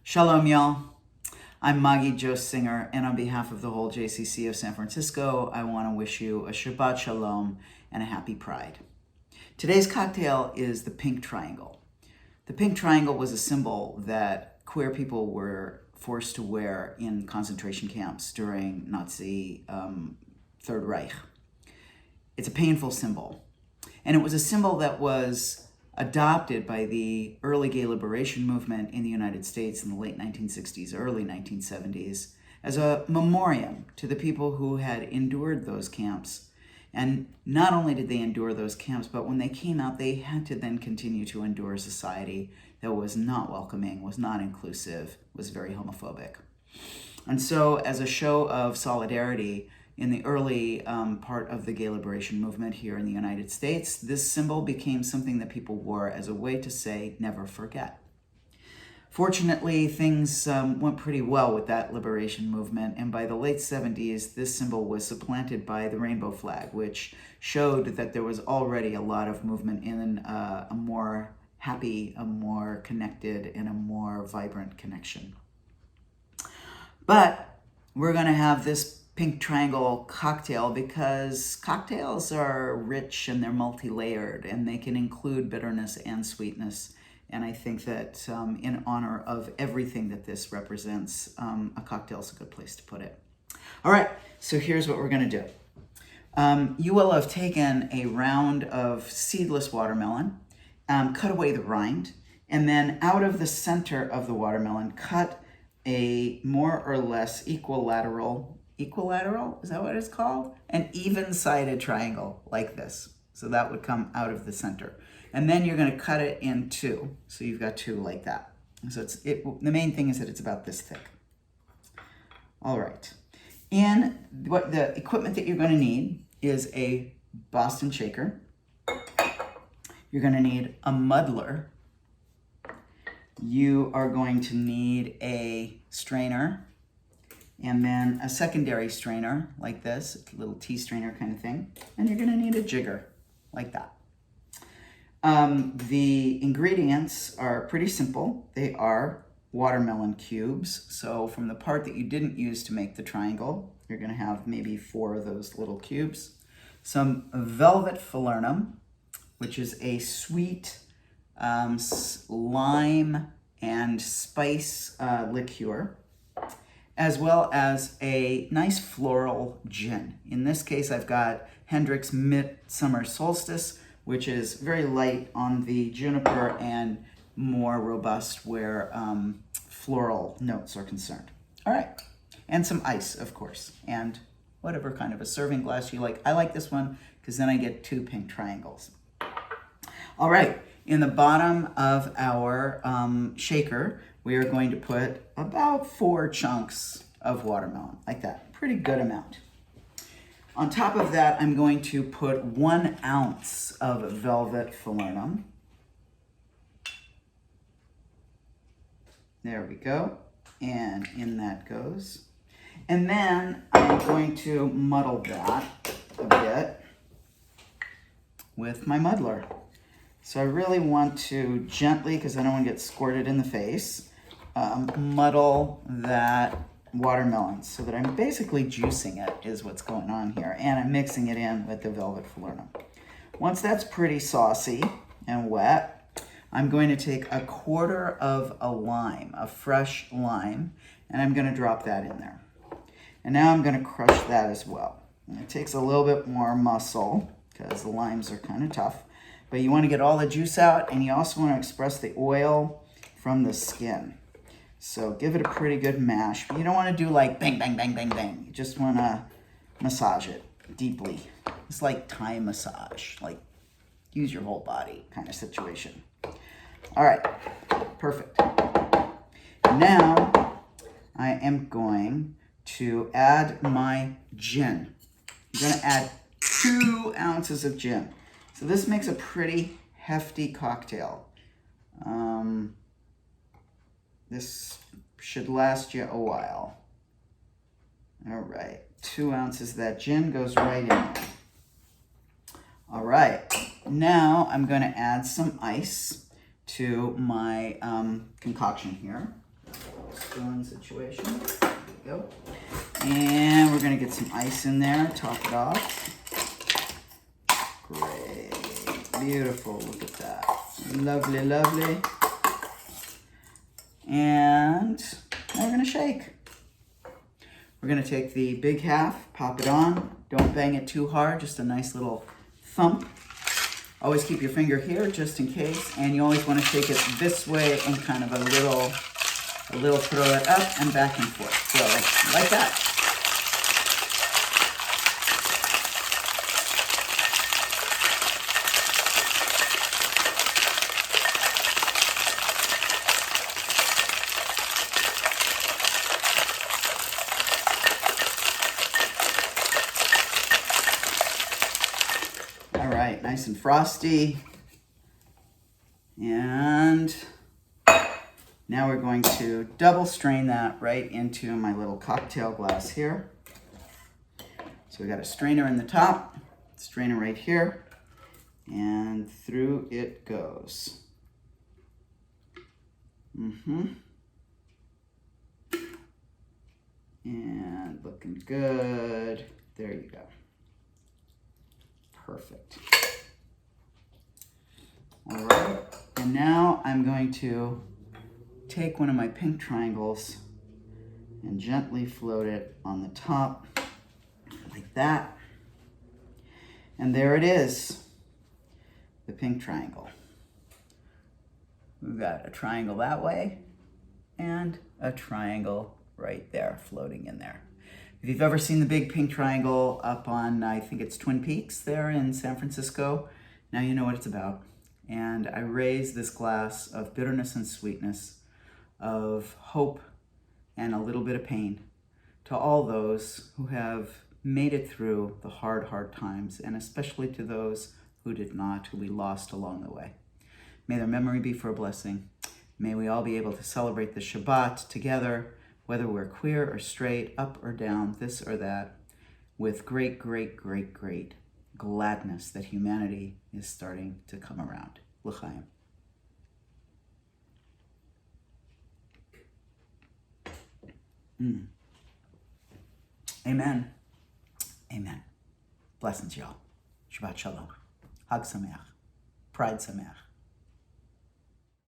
Shalom, y'all. I'm Maggid Jhos singer, and on behalf of the whole JCC of San Francisco, I want to wish you a Shabbat Shalom and a happy Pride. Today's cocktail is the pink triangle. The pink triangle was a symbol that queer people were forced to wear in concentration camps during Nazi Third Reich. It's a painful symbol, and it was a symbol that was adopted by the early gay liberation movement in the United States in the late 1960s, early 1970s, as a memoriam to the people who had endured those camps. And not only did they endure those camps, but when they came out, they had to then continue to endure a society that was not welcoming, was not inclusive, was very homophobic. And so as a show of solidarity, in the early part of the gay liberation movement here in the United States, this symbol became something that people wore as a way to say, never forget. Fortunately, things went pretty well with that liberation movement, and by the late 70s, this symbol was supplanted by the rainbow flag, which showed that there was already a lot of movement in a more happy, a more connected, and a more vibrant connection. But we're going to have this pink triangle cocktail because cocktails are rich and they're multi-layered and they can include bitterness and sweetness. And I think that in honor of everything that this represents, a cocktail is a good place to put it. All right, so here's what we're gonna do. You will have taken a round of seedless watermelon, cut away the rind, and then out of the center of the watermelon, cut a more or less equilateral, is that what it's called? An even-sided triangle like this. So that would come out of the center. And then you're gonna cut it in two. So you've got two like that. So the main thing is that it's about this thick. All right. And what the equipment that you're gonna need is a Boston shaker. You're gonna need a muddler. You are going to need a strainer, and then a secondary strainer like this, a little tea strainer kind of thing. And you're gonna need a jigger like that. The ingredients are pretty simple. They are watermelon cubes. So from the part that you didn't use to make the triangle, you're gonna have maybe 4 of those little cubes. Some Velvet Falernum, which is a sweet lime and spice liqueur, as well as a nice floral gin. In this case, I've got Hendrick's Midsummer Solstice, which is very light on the juniper and more robust where floral notes are concerned. All right, and some ice, of course, and whatever kind of a serving glass you like. I like this one because then I get 2 pink triangles. All right, in the bottom of our shaker, we are going to put about 4 chunks of watermelon, like that, pretty good amount. On top of that, I'm going to put 1 ounce of Velvet Falernum. There we go, and in that goes. And then I'm going to muddle that a bit with my muddler. So I really want to gently, because I don't want to get squirted in the face, muddle that watermelon so that I'm basically juicing it is what's going on here. And I'm mixing it in with the Velvet Falernum. Once that's pretty saucy and wet, I'm going to take 1/4 of a lime, a fresh lime, and I'm going to drop that in there. And now I'm going to crush that as well. And it takes a little bit more muscle because the limes are kind of tough. But you want to get all the juice out, and you also want to express the oil from the skin. So give it a pretty good mash. But you don't want to do like bang, bang, bang, bang, bang. You just want to massage it deeply. It's like Thai massage, like use your whole body kind of situation. All right, perfect. Now I am going to add my gin. I'm going to add 2 ounces of gin. So this makes a pretty hefty cocktail. This should last you a while. All right, 2 ounces of that gin goes right in there. All right, now I'm gonna add some ice to my concoction here. spoon situation. There we go. And we're gonna get some ice in there, top it off. Great, beautiful, look at that. Lovely, lovely. And now we're gonna shake. We're gonna take the big half, pop it on. Don't bang it too hard, just a nice little thump. Always keep your finger here just in case, and you always want to shake it this way and kind of a little throw it up and back and forth. So like that. All right, nice and frosty. And now we're going to double strain that right into my little cocktail glass here. So we got a strainer in the top, strainer right here, and through it goes. And looking good. There you go. Perfect. All right, and now I'm going to take one of my pink triangles and gently float it on the top like that. And there it is, the pink triangle. We've got a triangle that way and a triangle right there floating in there. If you've ever seen the big pink triangle up on, I think it's Twin Peaks there in San Francisco, now you know what it's about. And I raise this glass of bitterness and sweetness, of hope and a little bit of pain to all those who have made it through the hard, hard times, and especially to those who did not, who we lost along the way. May their memory be for a blessing. May we all be able to celebrate the Shabbat together, whether we're queer or straight, up or down, this or that, with great, great, great, great gladness that humanity is starting to come around. L'chaim. Amen. Amen. Blessings, y'all. Shabbat shalom. Hag sameach. Pride sameach.